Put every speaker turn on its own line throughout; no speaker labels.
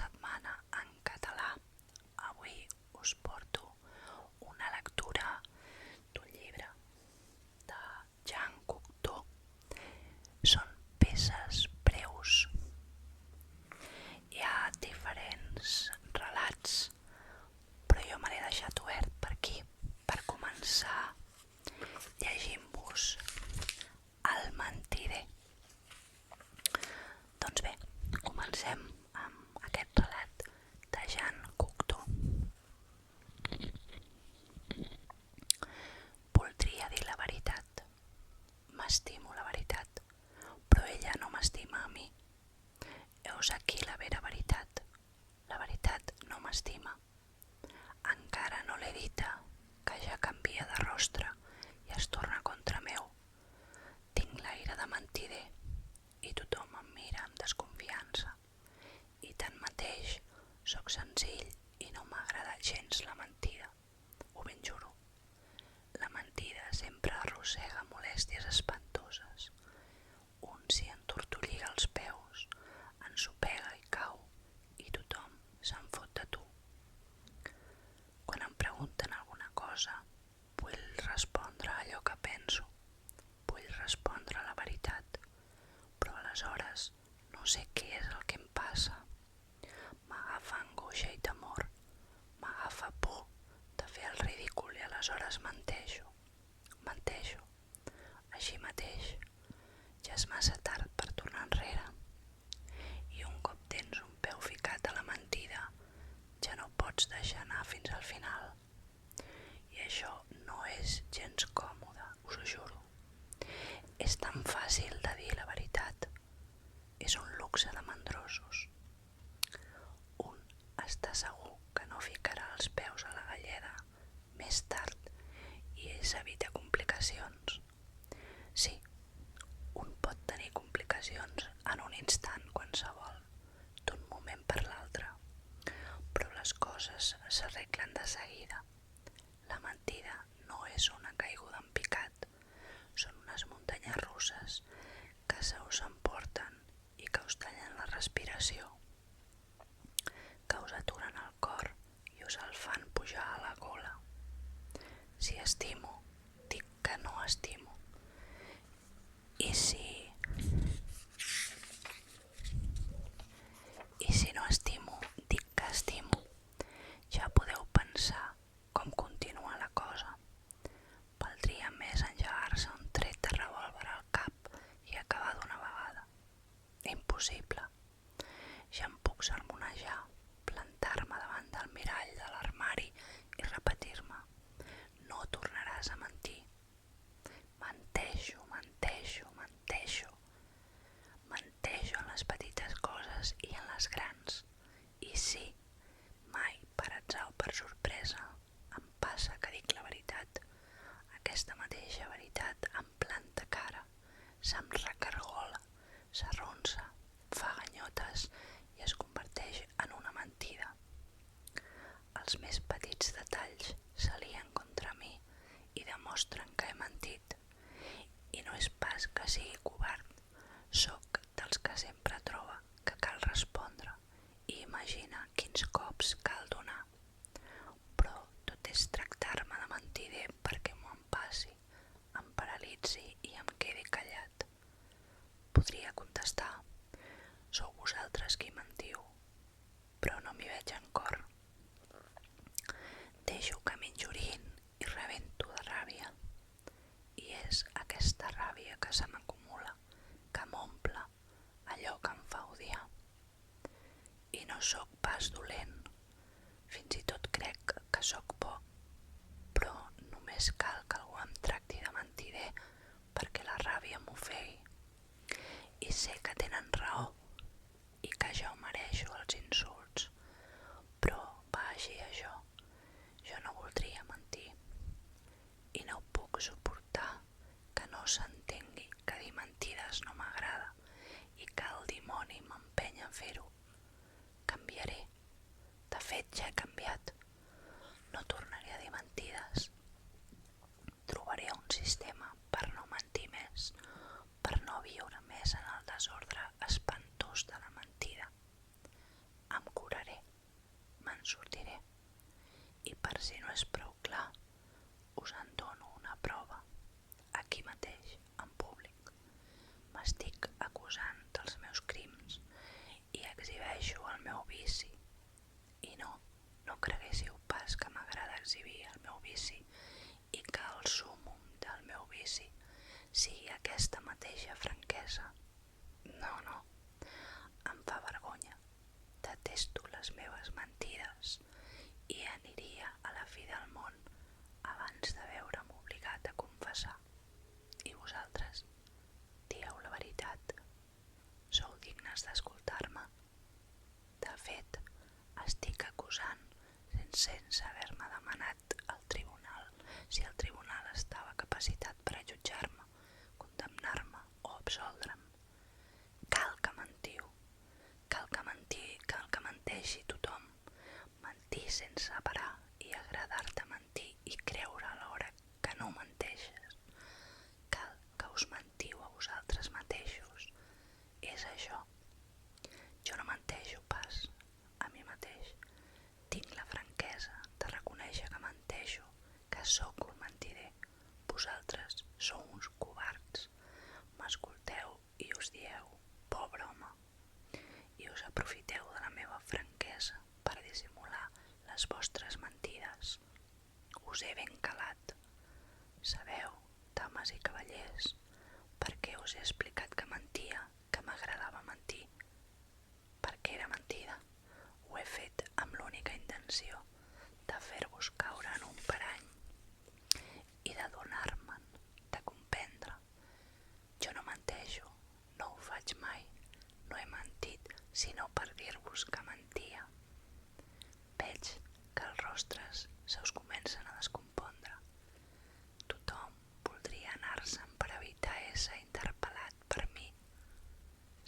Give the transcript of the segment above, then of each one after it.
setmana en català. Avui us porto una lectura d'un llibre de Jean Cocteau. Són peces breus. Hi ha diferents relats, però jo me l'he deixat obert per aquí, per començar llegint-vos El mentider. Doncs bé, comencem amb aquest relat de Jean Cocteau. Voldria dir la veritat. M'estimo la veritat, però ella no m'estima a mi. Heus aquí la vera veritat. La veritat no m'estima. Encara no l'he dita, que ja canvia de rostre i es torna contra meu. Tinc l'aire de mentider i tothom em mira amb desconfiança. I tanmateix sóc senzill i no m'agrada gens la mentida. Ho ben juro. La mentida sempre arrossega molèsties espantoses. Un s'hi entortolliga els peus, ensopega i cau, i tothom se'n fot de tu. Quan em pregunten alguna cosa, vull respondre allò que penso. Vull respondre la veritat, però aleshores no sé què és el que em passa. M'agafa angoixa i temor, m'agafa por de fer el ridícul i aleshores menteixo. Així mateix, ja és massa tard per tornar enrere. I un cop tens un peu ficat a la mentida, ja no pots deixar anar fins al final. I això no és gens còmode, us ho juro. És tan fàcil de dir la veritat. És un luxe de mandrosos. Un està segur que no ficarà els peus a la galleda més tard i s'evita complicacions. Sí, un pot tenir complicacions en un instant qualsevol, d'un moment per l'altre, però les coses s'arreglen de seguida. La mentida no és una caiguda en picat, són unes muntanyes russes que se us emporten i que us tallen la respiració, que us aturen el cor i us el fan pujar a la gola. Si estimo, dic que no estimo. I si no estimo, dic que estimo. Ja podeu pensar com continua la cosa. Valdria més engegar-se un tret de revòlver al cap i acabar d'una vegada. Impossible. Ja em puc sermonejar, plantar-me davant del mirall de l'armari i repetir-me: no tornaràs a mentir. Menteixo en les petites coses i en les grans. I sí, mai per atzar o per sorpresa em passa que dic la veritat. Aquesta mateixa veritat em planta cara, se'm recargola, s'arronsa, fa ganyotes i es converteix en una mentida. Els més petits detalls s'alien contra mi i demostren que he mentit. I no és pas que sigui covard, sóc dels que sempre troba que cal respondre i imagina quins cops cal donar. Però tot és tractar-me de mentider perquè m'ho empassi, em paralitzi i em quedi callat. Podria contestar: sou vosaltres qui mentiu, però no m'hi veig en cor. Deixo que m'injurien i rebento de ràbia. I és aquesta ràbia que se m'acumula, que m'omple, allò que em fa odiar. I no sóc pas dolent, fins i tot crec que sóc bo, però només cal que algú em tracti de mentider perquè la ràbia m'ofegui. I sé que tenen raó i que jo mereixo els insults, però va així això. Jo no voldria mentir i no puc suportar que no s'entengui que dir mentides no m'agrada i que el dimoni m'empenya a fer-ho. Canviaré. De fet, ja he canviat. No tornaré a dir mentides. Trobaré un sistema per no mentir més, per no viure més en el desordre espantós de la mentida. Em curaré Per si no és prou clar, us en dono una prova, aquí mateix, en públic. M'estic acusant dels meus crims i exhibeixo el meu vici. I no creguéssiu pas que m'agrada exhibir el meu vici i que el súmmum del meu vici sigui aquesta mateixa franquesa. No, em fa vergonya, detesto les meves mentides i aniria a la fi del món abans de veure'm obligat a confessar. I vosaltres, dieu la veritat, sou dignes d'escoltar-me. De fet, estic acusant sense haver-me demanat al tribunal si el tribunal estava capacitat per a jutjar-me, condemnar-me o absoldre'm. Cal que mentiu, cal que menteixi tothom, mentir sense parar i agradar-te mentir i creure alhora que no menteixes. Cal que us mentiu a vosaltres mateixos. És això. Jo no menteixo pas a mi mateix. Tinc la franquesa de reconèixer que menteixo, que sóc un mentider. Vosaltres sou uns covards. M'escolteu i us dieu, pobre home, i us aprofiteu de la meva franquesa per dissimular les vostres mentides. Us he ben calat. Sabeu, dames i cavallers, per què us he explicat que mentia, que m'agradava mentir? Perquè era mentida. Ho he fet amb l'única intenció de fer-vos caure en un parany i de donar-me'n, de comprendre. Jo no menteixo, no ho faig mai, no he mentit sinó per dir-vos que mentia. Veig que els rostres se us comencen a descompondre. Tothom voldria anar-se'n per evitar ésser interpel·lat per mi.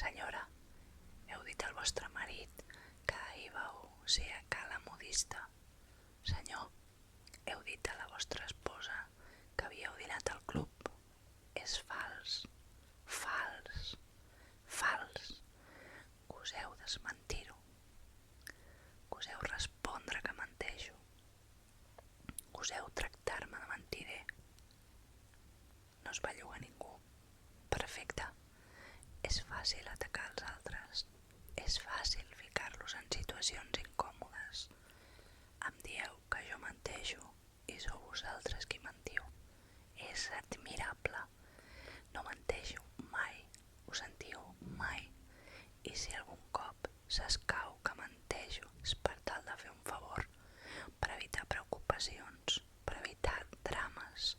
Senyora, heu dit al vostre marit que ahir vau ser a cala modista. Senyor, heu dit a la vostra esposa que havíeu dinat al club. És fals, fals, fals. Goseu desmentir-ho. Goseu respondre que menteixo. Goseu tractar-me de mentider. No es belluga ningú. Perfecte. És fàcil atacar els altres. És fàcil ficar-los en situacions incòmodes. Em dieu que jo menteixo i sou vosaltres qui mentiu. És admirable. No menteixo mai, ho sentiu mai. I si algun cop s'escau que menteixo és per tal de fer un favor, per evitar preocupacions, per evitar drames.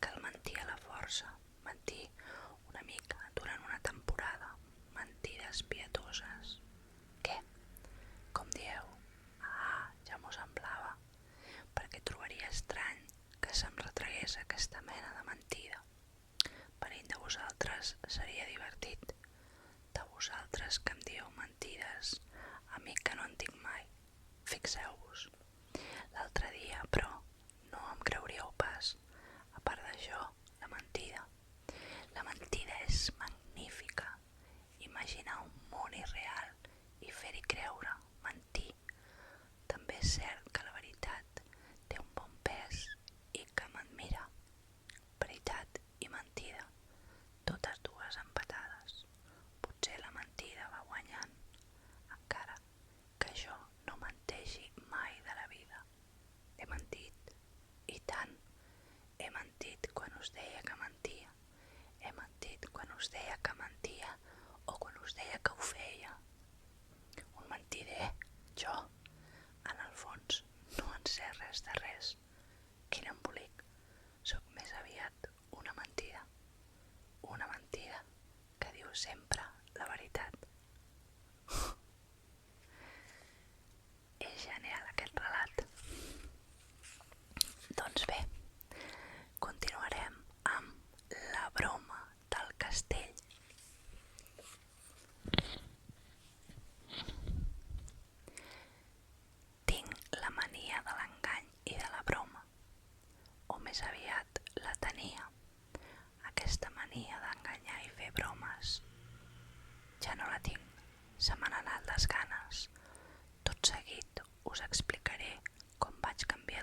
Cal mentir a la força, mentir una mica durant una temporada, mentides pietoses. Què? Com dieu? Ah, ja m'ho semblava, perquè trobaria estrany que se'm retregués aquesta mena de mentida. Venint de vosaltres seria divertit. De vosaltres que em dieu mentides, a mi que no en tinc mai. Fixeu-vos. L'altre dia, però, no em creuríeu pas. A part d'això, la mentida. La mentida és magnífica. Imaginar un món irreal i fer-hi creure, mentir. També és cert que la veritat té un bon pes i que m'admira. Veritat i mentida, totes dues empatades. Potser la mentida va guanyant, encara que jo no menteixi mai de la vida. He mentit, i tant. He mentit quan us deia que mentia. He mentit quan us deia que mentia o quan us deia que ho feia. Un mentider, jo, en el fons, no en sé res de res. Quin embolic. Sóc més aviat una mentida que diu sempre la veritat. És genial aquest relat. Doncs bé, continuarem amb la broma del castell. Tinc la mania de l'engany i de la broma, o més aviat la tenia, aquesta mania d'enganyar i fer bromes. Ja no la tinc, se m'han anat les ganes. Tot seguit us explicaré com vaig canviar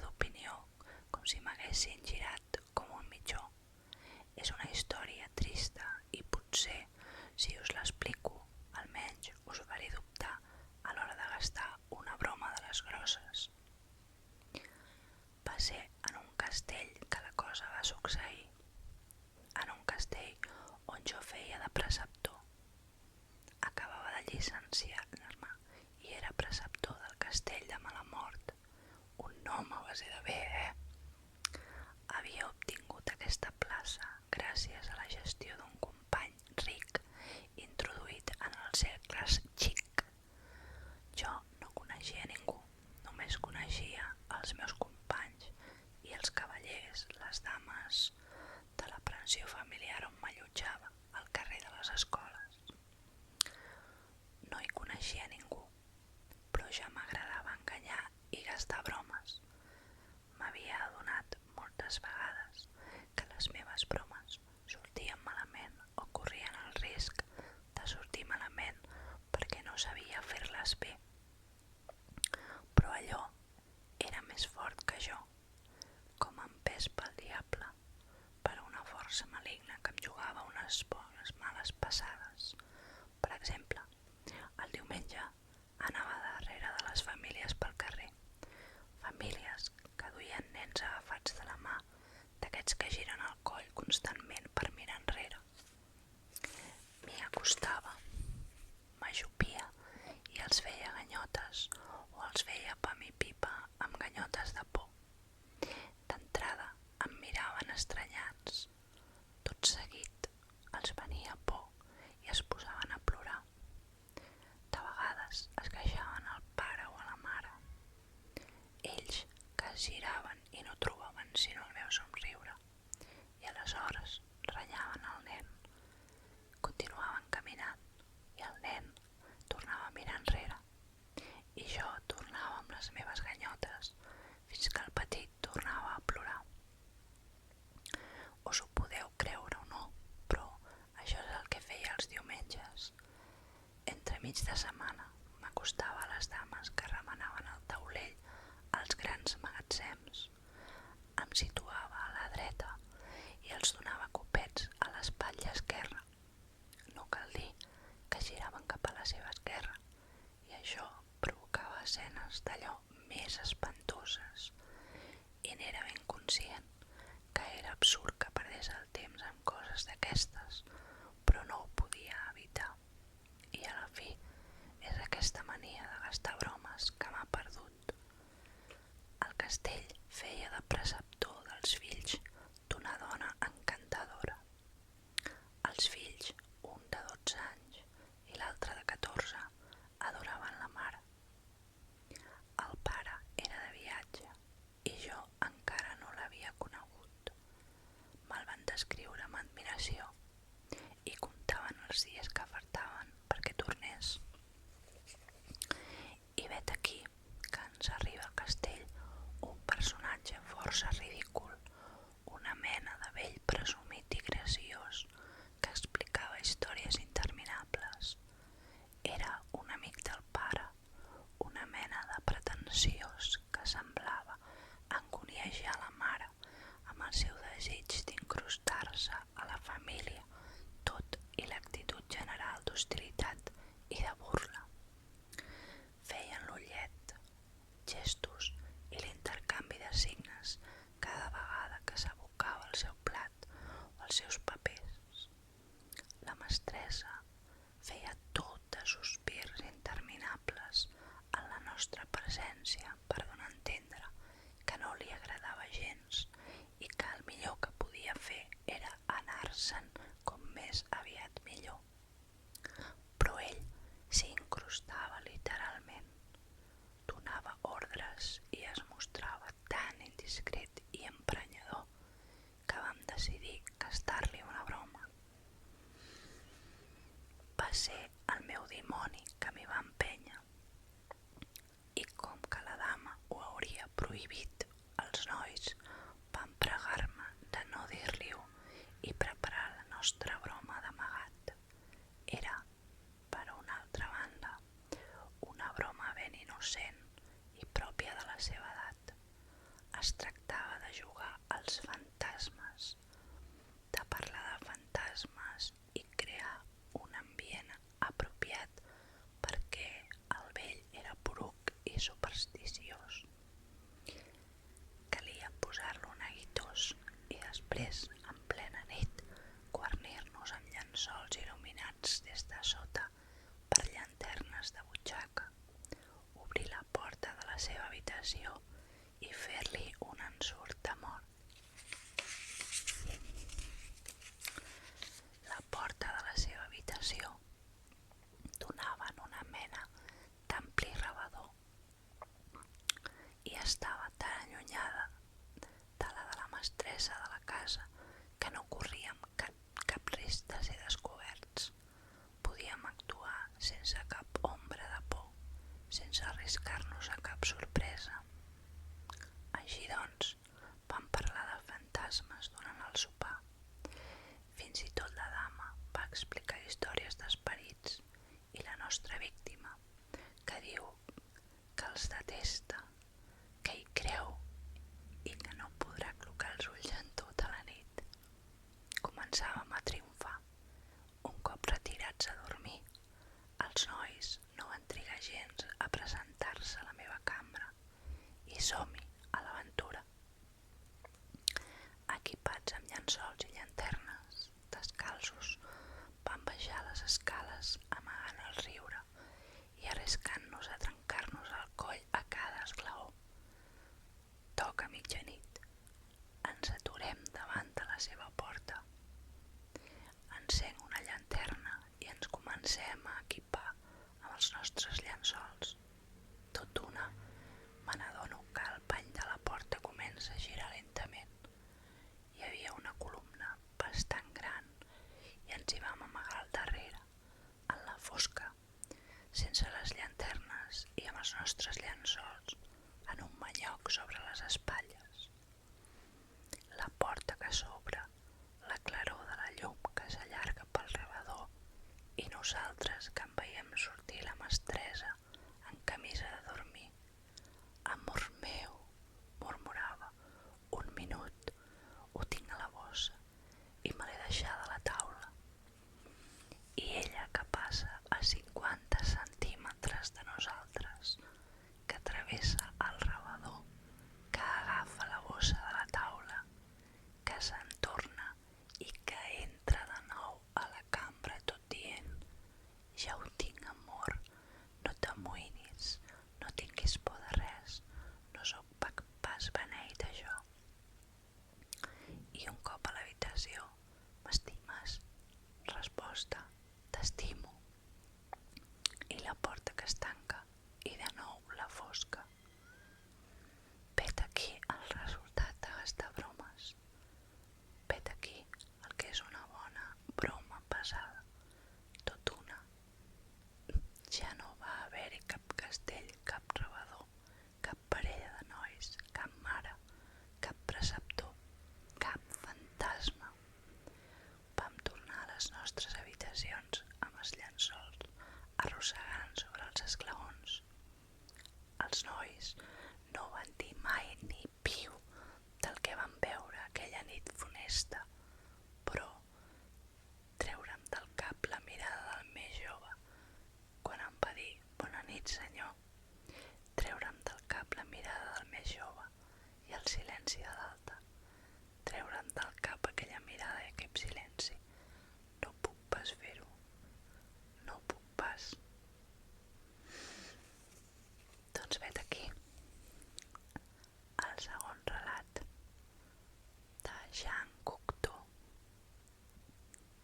grosses. Va ser en un castell que la cosa va succeir, en un castell on jo feia de preceptor. Acabava de llicenciar-me i era preceptor del castell de Malamort. Un nom a base de bé, Havia obtingut aquesta plaça gràcies a la gestió d'un company ric introduït en els cercles xic. Jo no coneixia ningú, només coneixia els meus companys i els cavallers, les dames de la pensió familiar on m'allotjava, al carrer de les Escoles. No hi coneixia ningú, però ja m'agradava enganyar i gastar bromes. M'havia adonat moltes vegades que les meves bromes sortien malament o corrien el risc de sortir malament perquè no sabia fer-les bé. Però allò era més fort que jo, com empès pel diable, per una força maligna que em jugava unes bones males passades. Per exemple, el diumenge anava darrere de les famílies pel carrer, famílies que duien nens agafats de la mà, d'aquests que giren el coll constantment per mirar enrere. M'hi acostava, m'ajupia i els feia ganyotes o els feia pam i pipa amb ganyotes de por. D'entrada em miraven estranyats. Tot seguit els venia por i es posaven a plorar. De vegades es queixaven al pare o a la mare. Ells que es giraven i no trobaven sinó el meu somriure i aleshores renyaven el nen. Continuaven caminant i el nen tornava a mirar enrere i jo tornava amb les meves ganyotes fins que el petit tornava a plorar. Us ho podeu creure o no, però això és el que feia els diumenges. Entremig de setmana m'acostava a les dames que remenaven el taulell als grans magatzems. Em situava a la dreta i els donava copets a l'espatlla esquerra. No cal dir que giraven cap a la seva esquerra i això provocava escenes d'allò més espantoses i n'era ben conscient que era absurd que perdés el temps amb coses d'aquestes, però no ho podia evitar. I a la fi és aquesta mania de gastar bromes que m'ha perdut. El castell feia de preceptor dels fills d'una dona encantadora. Els fills, un de 12 anys i l'altre de 14, adoraven la mare. El pare era de viatge i jo encara no l'havia conegut. Me'l van descriure amb admiració i comptaven els dies que faltaven perquè tornés. I vet aquí que ens arriba al castell un personatge força ridícul, una mena de vell presumit i graciós que explicava històries interminables. Era un amic del pare, una mena de pretensiós que semblava enconyejar la mare amb el seu desig d'incrustar-se a la família, tot i l'actitud general d'hostilitat i de burla. Feien l'ullet, gestos i l'intercanvi de signes cada vegada que s'abocava el seu plat o els seus papers. La mestressa feia tot de sospirs interminables en la nostra presència per donar a entendre que no li agradava gens i que el millor que podia fer era anar-se'n com més aviat millor. Però ell s'hi incrustava literalment, donava ordres i es mostrava tan indiscret i emprenyador que vam decidir gastar-li una broma. Va ser el meu dimoni que m'hi va empènyer i com que la dama ho hauria prohibit, els nois van pregar-me de no dir-li-ho i preparar la nostra broma d'amagat. Era, per una altra banda, una broma ben innocent i pròpia de la seva edat. Es tractava de jugar als fantasmes, de parlar de fantasmes i crear un ambient apropiat perquè el vell era poruc i supersticiós. després, en plena nit, guarnir-nos amb llençols il·luminats des de sota per llanternes de butxaca, obrir la porta de la seva habitació i fer-li un ensurt de mort. La porta de la seva habitació donava en una mena d'ampli rebedor i estava tan allunyada de la mestressa de la casa que no corríem cap risc de ser descoberts. Podíem actuar sense cap ombra de por, sense arriscar-nos a cap sorpresa. Així doncs, vam parlar de fantasmes durant el sopar. Fins i tot la dama va explicar històries d'esperits i la nostra víctima, que diu que els detesta, que hi creu i que no podrà aclucar els ulls en tota la nit. Començàvem a triomfar. Un cop retirats a dormir, els nois no van trigar gens a presentar-se a la meva cambra i som-hi a l'aventura. Equipats amb llençols i llanternes, descalços, vam baixar les escales amagant el riure i arriscant-nos a trencar-nos el coll a cada esglaó. Toca mitjanit. Ens aturem davant de la seva porta. Encenc una llanterna i ens comencem a equipar amb els nostres llençols. Tot d'una, me n'adono que el pany de la porta comença a girar lentament. Hi havia una columna bastant gran i ens hi vam amagar al darrere, en la fosca, sense les llanternes i amb els nostres llençols en un manyoc sobre les espatlles. La porta que s'obre, la claror de la llum que s'allarga pel rebedor i nosaltres que en veiem sortir la mestressa en camisa de dormir. Amor meu, murmurava, un minut, ho tinc a la bossa i me l'he deixada a la taula. I ella que passa a 50 centímetres de nosaltres, que travessa el rebedor, que agafa la bossa de la taula, que se'n torna i que entra de nou a la cambra tot dient: ja ho tinc, amor, no t'amoïnis, no tinguis por de res, no sóc pas beneït jo. I un cop a l'habitació: m'estimes? Resposta: t'estimo. I la porta que es tanca i de nou la fosca. Vet aquí el resultat de gastar bromes. Vet aquí el que és una bona broma pesada. Tot una. Ja no va haver-hi cap castell, cap rebedor, cap parella de nois, cap mare, cap preceptor, cap fantasma. Vam tornar a les nostres habitacions amb els llençols arrossegant sobre els esglaons. Els nois no van dir mai ni piu del que van veure aquella nit funesta, però treure'm del cap la mirada del més jove quan em va dir bona nit, senyor. Treure'm del cap la mirada del més jove i el silenci de l'alta. Treure'm del cap aquella mirada i aquell silenci. No puc pas fer-ho. No puc pas. Doncs vet aquí el segon relat de Jean Cocteau,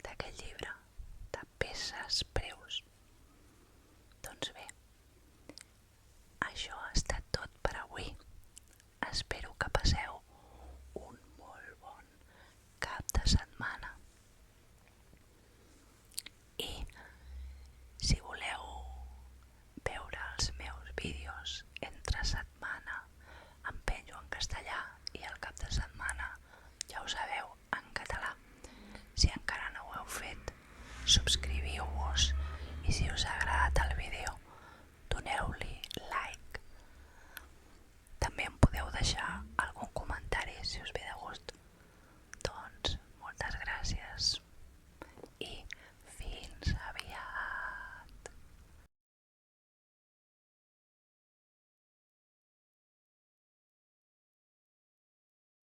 d'aquest llibre de peces breus. Doncs bé, això ha estat tot per avui. Espero que passeu un molt bon cap de setmana. I si voleu veure els meus vídeos entre setmana, em penjo en castellà i el cap de setmana, ja ho sabeu, en català. Si encara no ho heu fet, subscriviu-vos i si us ha agradat el vídeo,